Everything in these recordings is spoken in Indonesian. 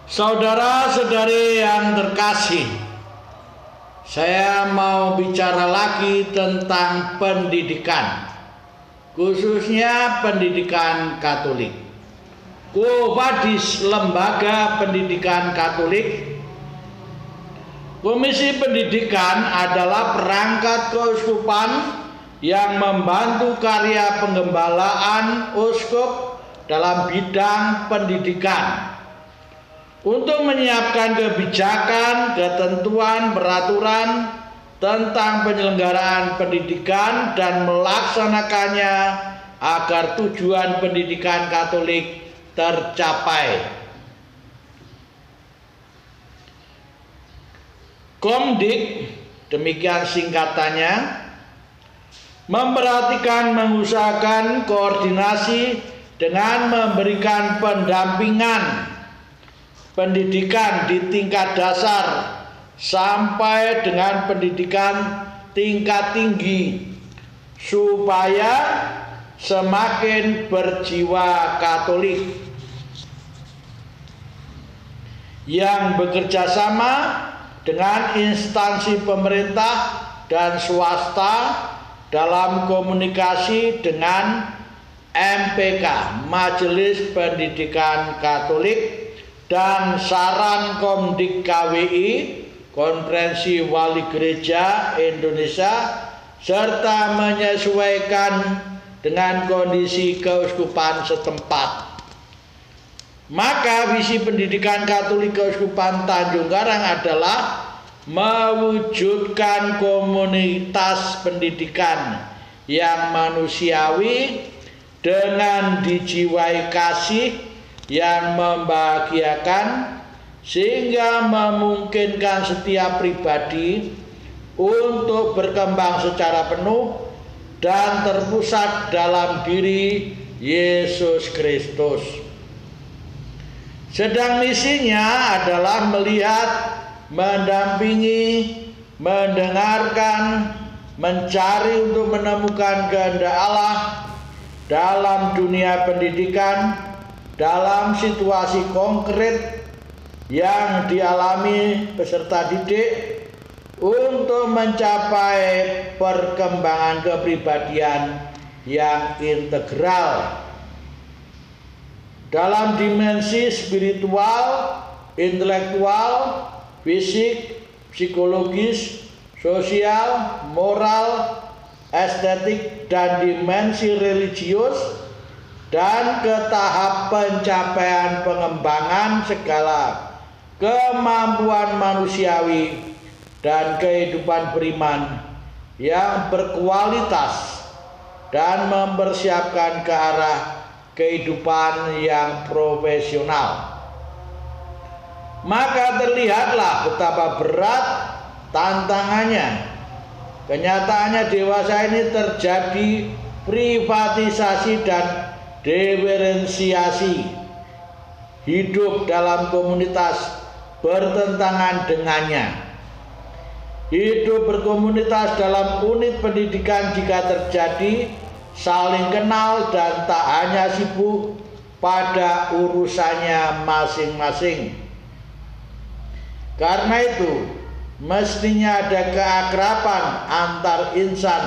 Saudara-saudari yang terkasih, saya mau bicara lagi tentang pendidikan, khususnya pendidikan Katolik. Quo Vadis, Lembaga Pendidikan Katolik. Komisi Pendidikan adalah perangkat keuskupan yang membantu karya penggembalaan uskup dalam bidang pendidikan untuk menyiapkan kebijakan, ketentuan, peraturan tentang penyelenggaraan pendidikan dan melaksanakannya agar tujuan pendidikan Katolik tercapai. Komdik, demikian singkatannya, memperhatikan, mengusahakan koordinasi dengan memberikan pendampingan pendidikan di tingkat dasar sampai dengan pendidikan tingkat tinggi supaya semakin berjiwa Katolik yang bekerja sama dengan instansi pemerintah dan swasta dalam komunikasi dengan MPK, Majelis Pendidikan Katolik, dan saran Komdik KWI, Konferensi Wali Gereja Indonesia, serta menyesuaikan dengan kondisi keuskupan setempat. Maka visi pendidikan Katolik Keuskupan Tanjung Karang adalah mewujudkan komunitas pendidikan yang manusiawi dengan dijiwai kasih yang membahagiakan, sehingga memungkinkan setiap pribadi untuk berkembang secara penuh dan terpusat dalam diri Yesus Kristus. Sedang misinya adalah melihat, mendampingi, mendengarkan, mencari untuk menemukan kehendak Allah dalam dunia pendidikan, dalam situasi konkret yang dialami peserta didik untuk mencapai perkembangan kepribadian yang integral dalam dimensi spiritual, intelektual, fisik, psikologis, sosial, moral, estetik, dan dimensi religius, dan ke tahap pencapaian pengembangan segala kemampuan manusiawi dan kehidupan beriman yang berkualitas dan mempersiapkan ke arah kehidupan yang profesional. Maka terlihatlah betapa berat tantangannya. Kenyataannya dewasa ini terjadi privatisasi dan diferensiasi hidup dalam komunitas bertentangan dengannya. Hidup berkomunitas dalam unit pendidikan jika terjadi saling kenal dan tak hanya sibuk pada urusannya masing-masing. Karena itu mestinya ada keakraban antar insan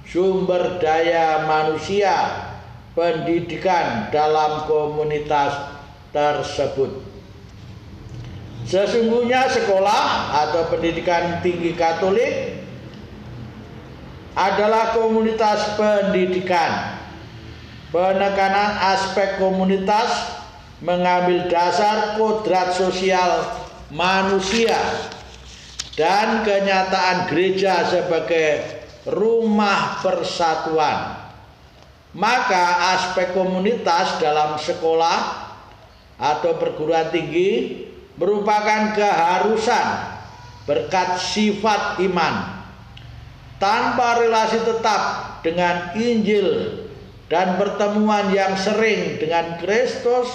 sumber daya manusia pendidikan dalam komunitas tersebut. Sesungguhnya sekolah atau pendidikan tinggi Katolik adalah komunitas pendidikan. Penekanan aspek komunitas mengambil dasar kodrat sosial manusia dan kenyataan gereja sebagai rumah persatuan. Maka aspek komunitas dalam sekolah atau perguruan tinggi merupakan keharusan berkat sifat iman. Tanpa relasi tetap dengan Injil dan pertemuan yang sering dengan Kristus,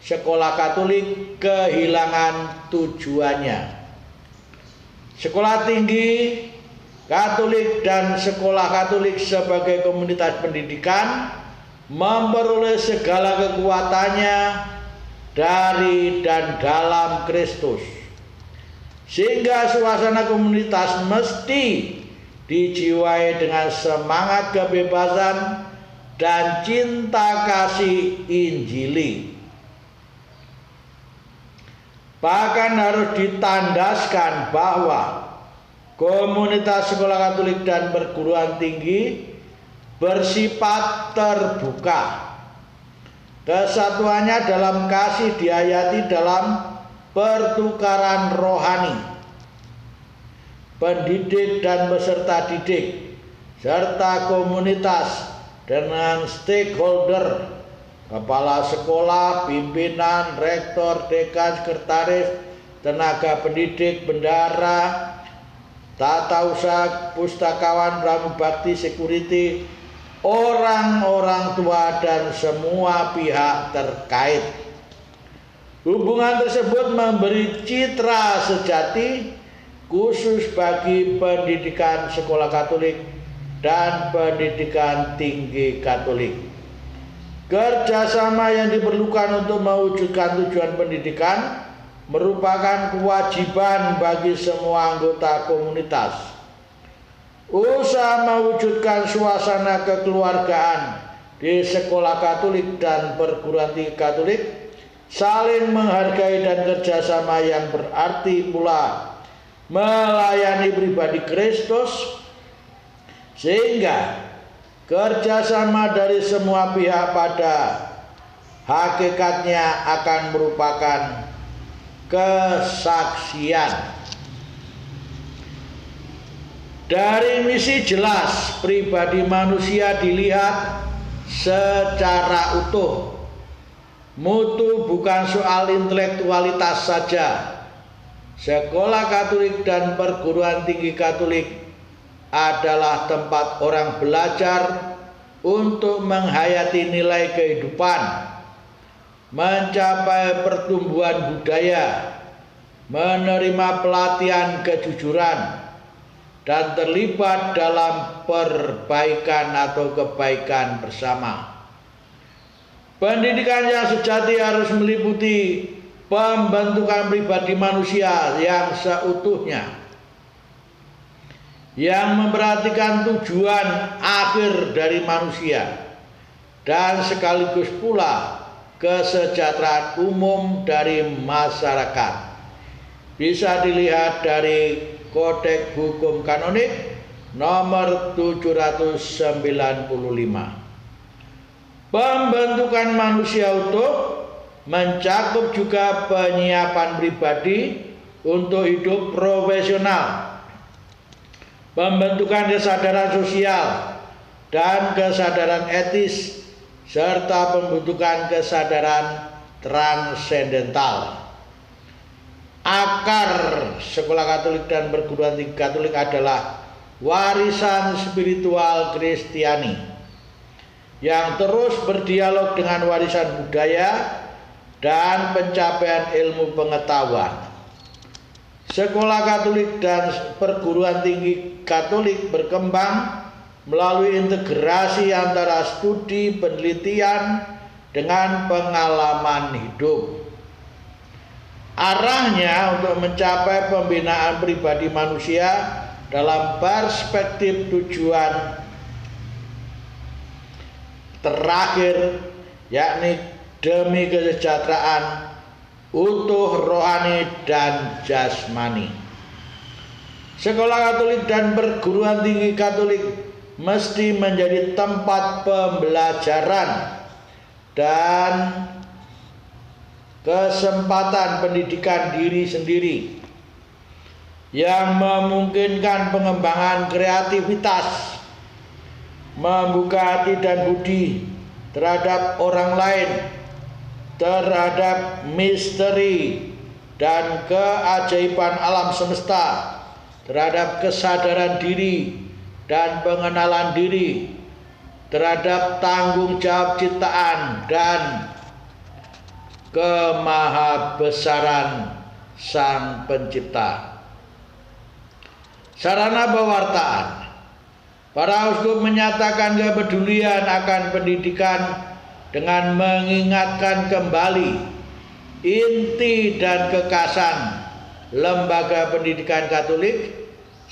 sekolah Katolik kehilangan tujuannya. Sekolah tinggi Katolik dan sekolah Katolik sebagai komunitas pendidikan memperoleh segala kekuatannya dari dan dalam Kristus. Sehingga suasana komunitas mesti dijiwai dengan semangat kebebasan dan cinta kasih Injili. Bahkan harus ditandaskan bahwa komunitas sekolah Katolik dan perguruan tinggi bersifat terbuka. Kesatuannya dalam kasih dihayati dalam pertukaran rohani. Pendidik dan peserta didik serta komunitas dengan stakeholder, kepala sekolah, pimpinan, rektor, dekan, sekretaris, tenaga pendidik, bendara, tata usaha, pustakawan, pramubakti, security, orang-orang tua dan semua pihak terkait. Hubungan tersebut memberi citra sejati khusus bagi pendidikan sekolah Katolik dan pendidikan tinggi Katolik. Kerjasama yang diperlukan untuk mewujudkan tujuan pendidikan merupakan kewajiban bagi semua anggota komunitas. Usaha mewujudkan suasana kekeluargaan di sekolah Katolik dan perguruan tinggi Katolik, saling menghargai dan kerjasama yang berarti pula melayani pribadi Kristus, sehingga kerjasama dari semua pihak pada hakikatnya akan merupakan kesaksian. Dari misi jelas, pribadi manusia dilihat secara utuh. Mutu bukan soal intelektualitas saja. Sekolah Katolik dan perguruan tinggi Katolik adalah tempat orang belajar untuk menghayati nilai kehidupan, mencapai pertumbuhan budaya, menerima pelatihan kejujuran, dan terlibat dalam perbaikan atau kebaikan bersama. Pendidikan yang sejati harus meliputi pembentukan pribadi manusia yang seutuhnya, yang memperhatikan tujuan akhir dari manusia dan sekaligus pula kesejahteraan umum dari masyarakat. Bisa dilihat dari Kodeks Hukum Kanonik nomor 795. Pembentukan manusia utuh mencakup juga penyiapan pribadi untuk hidup profesional, pembentukan kesadaran sosial dan kesadaran etis, serta pembentukan kesadaran transendental. Akar sekolah Katolik dan perguruan tinggi Katolik adalah warisan spiritual Kristiani yang terus berdialog dengan warisan budaya dan pencapaian ilmu pengetahuan. Sekolah Katolik dan perguruan tinggi Katolik berkembang melalui integrasi antara studi penelitian dengan pengalaman hidup. Arahnya untuk mencapai pembinaan pribadi manusia dalam perspektif tujuan terakhir, yakni demi kesejahteraan utuh rohani dan jasmani. Sekolah Katolik dan perguruan tinggi Katolik mesti menjadi tempat pembelajaran dan kesempatan pendidikan diri sendiri yang memungkinkan pengembangan kreativitas, membuka hati dan budi terhadap orang lain, terhadap misteri dan keajaiban alam semesta, terhadap kesadaran diri dan pengenalan diri, terhadap tanggung jawab ciptaan dan kemahabesaran Sang Pencipta. Sarana pewartaan. Para uskup menyatakan kepedulian akan pendidikan dengan mengingatkan kembali inti dan kekasan lembaga pendidikan Katolik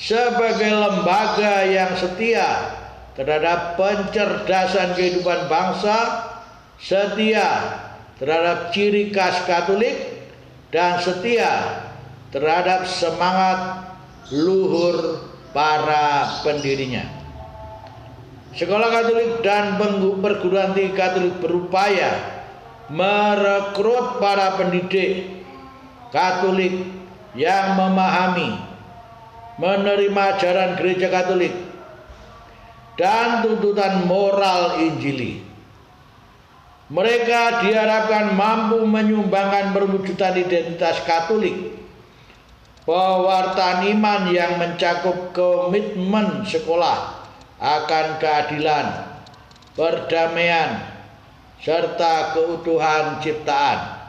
sebagai lembaga yang setia terhadap pencerdasan kehidupan bangsa, setia terhadap ciri khas Katolik, dan setia terhadap semangat luhur para pendirinya. Sekolah Katolik dan perguruan tinggi Katolik berupaya merekrut para pendidik Katolik yang memahami, menerima ajaran Gereja Katolik dan tuntutan moral Injili. Mereka diharapkan mampu menyumbangkan perwujudan identitas Katolik, pewartaan iman yang mencakup komitmen sekolah akan keadilan, perdamaian, serta keutuhan ciptaan.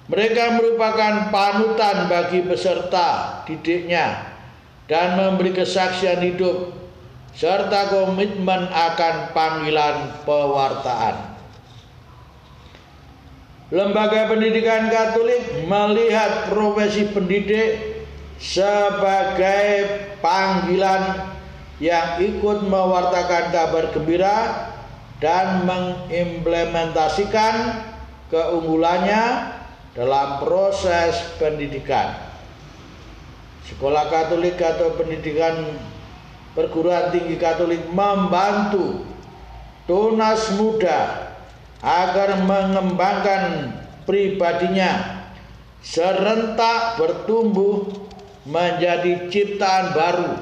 Mereka merupakan panutan bagi peserta didiknya dan memberi kesaksian hidup serta komitmen akan panggilan pewartaan. Lembaga pendidikan Katolik melihat profesi pendidik sebagai panggilan yang ikut mewartakan kabar gembira dan mengimplementasikan keunggulannya dalam proses pendidikan. Sekolah Katolik atau pendidikan perguruan tinggi Katolik membantu tunas muda agar mengembangkan pribadinya serentak bertumbuh menjadi ciptaan baru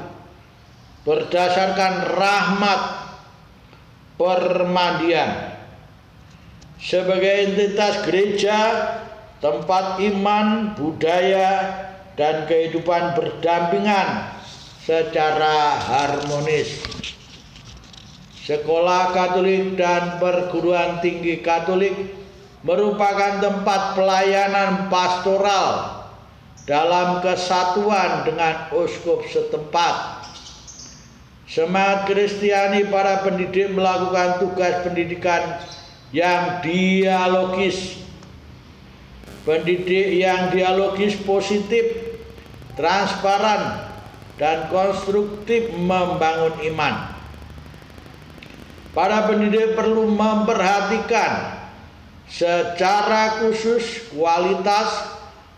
berdasarkan rahmat permandian sebagai entitas gereja, tempat iman, budaya, dan kehidupan berdampingan secara harmonis. Sekolah Katolik dan perguruan tinggi Katolik merupakan tempat pelayanan pastoral dalam kesatuan dengan uskup setempat. Semangat Kristiani para pendidik melakukan tugas pendidikan yang dialogis. Pendidik yang dialogis positif, transparan, dan konstruktif membangun iman. Para pendidik perlu memperhatikan secara khusus kualitas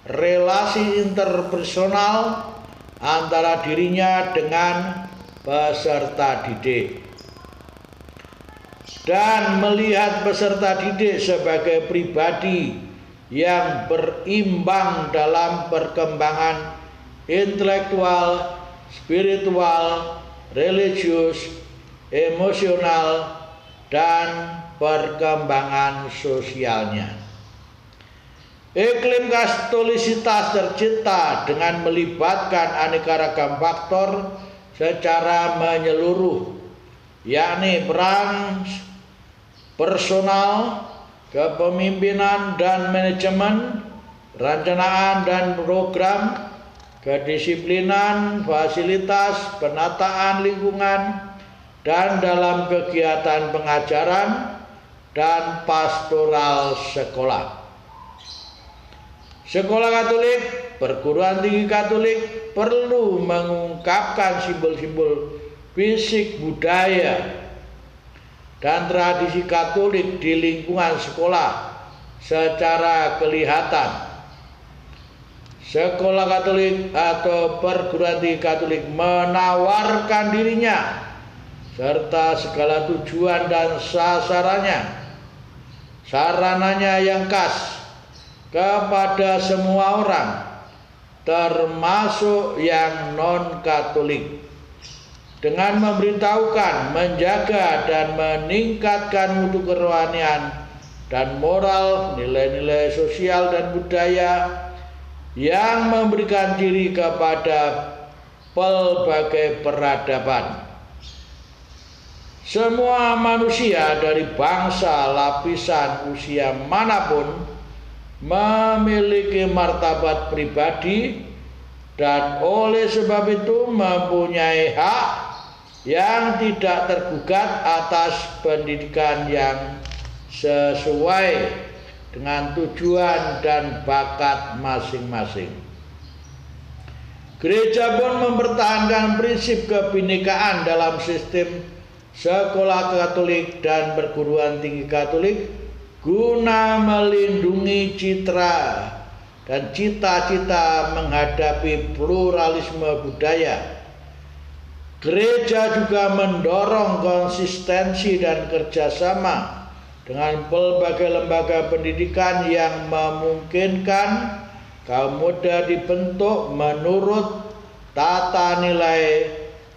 relasi interpersonal antara dirinya dengan peserta didik dan melihat peserta didik sebagai pribadi yang berimbang dalam perkembangan intelektual, spiritual, religius, emosional, dan perkembangan sosialnya. Iklim Katolisitas tercipta dengan melibatkan aneka ragam faktor secara menyeluruh, yakni peran personal, kepemimpinan dan manajemen, perencanaan dan program, kedisiplinan, fasilitas, penataan lingkungan, dan dalam kegiatan pengajaran dan pastoral sekolah. Sekolah Katolik, perguruan tinggi Katolik perlu mengungkapkan simbol-simbol fisik budaya dan tradisi Katolik di lingkungan sekolah secara kelihatan. Sekolah Katolik atau perguruan tinggi Katolik menawarkan dirinya serta segala tujuan dan sarananya yang khas kepada semua orang, termasuk yang non-Katolik, dengan memberitahukan, menjaga, dan meningkatkan mutu kerohanian dan moral, nilai-nilai sosial dan budaya yang memberikan diri kepada pelbagai peradaban. Semua manusia dari bangsa, lapisan, usia manapun memiliki martabat pribadi dan oleh sebab itu mempunyai hak yang tidak tergugat atas pendidikan yang sesuai dengan tujuan dan bakat masing-masing. Gereja pun mempertahankan prinsip kebinekaan dalam sistem sekolah Katolik dan perguruan tinggi Katolik guna melindungi citra dan cita-cita menghadapi pluralisme budaya. Gereja juga mendorong konsistensi dan kerjasama dengan berbagai lembaga pendidikan yang memungkinkan kaum muda dibentuk menurut tata nilai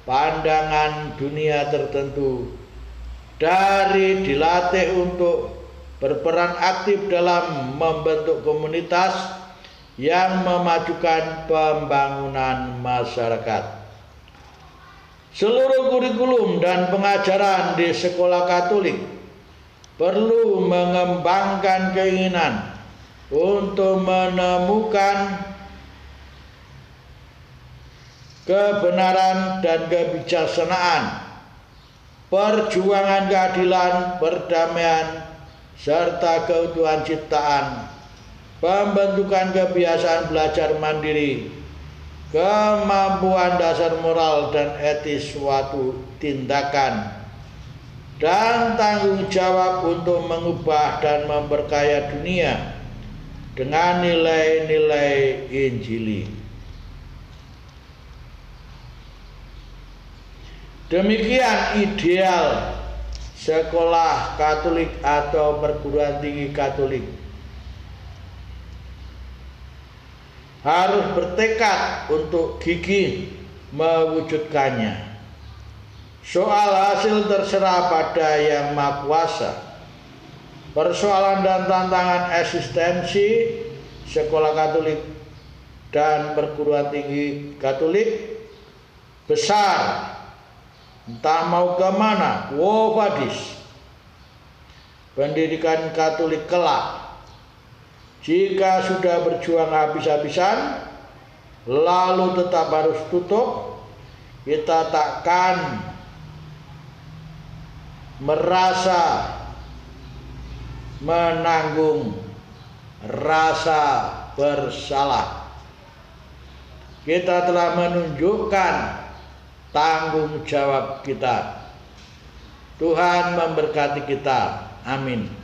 pandangan dunia tertentu, dari dilatih untuk berperan aktif dalam membentuk komunitas yang memajukan pembangunan masyarakat. Seluruh kurikulum dan pengajaran di sekolah Katolik perlu mengembangkan keinginan untuk menemukan kebenaran dan kebijaksanaan, perjuangan keadilan, perdamaian, serta keutuhan ciptaan, pembentukan kebiasaan belajar mandiri, kemampuan dasar moral dan etis suatu tindakan, dan tanggung jawab untuk mengubah dan memperkaya dunia dengan nilai-nilai Injili. Demikian ideal sekolah Katolik atau perguruan tinggi Katolik. Harus bertekad untuk gigih mewujudkannya. Soal hasil terserah pada Yang Maha Kuasa. Persoalan dan tantangan eksistensi sekolah Katolik dan perguruan tinggi Katolik besar. Entah mau kemana, Wovadis, pendidikan Katolik kelak. Jika sudah berjuang habis-habisan, lalu tetap harus tutup, kita takkan merasa menanggung rasa bersalah. Kita telah menunjukkan tanggung jawab kita. Tuhan memberkati kita. Amin.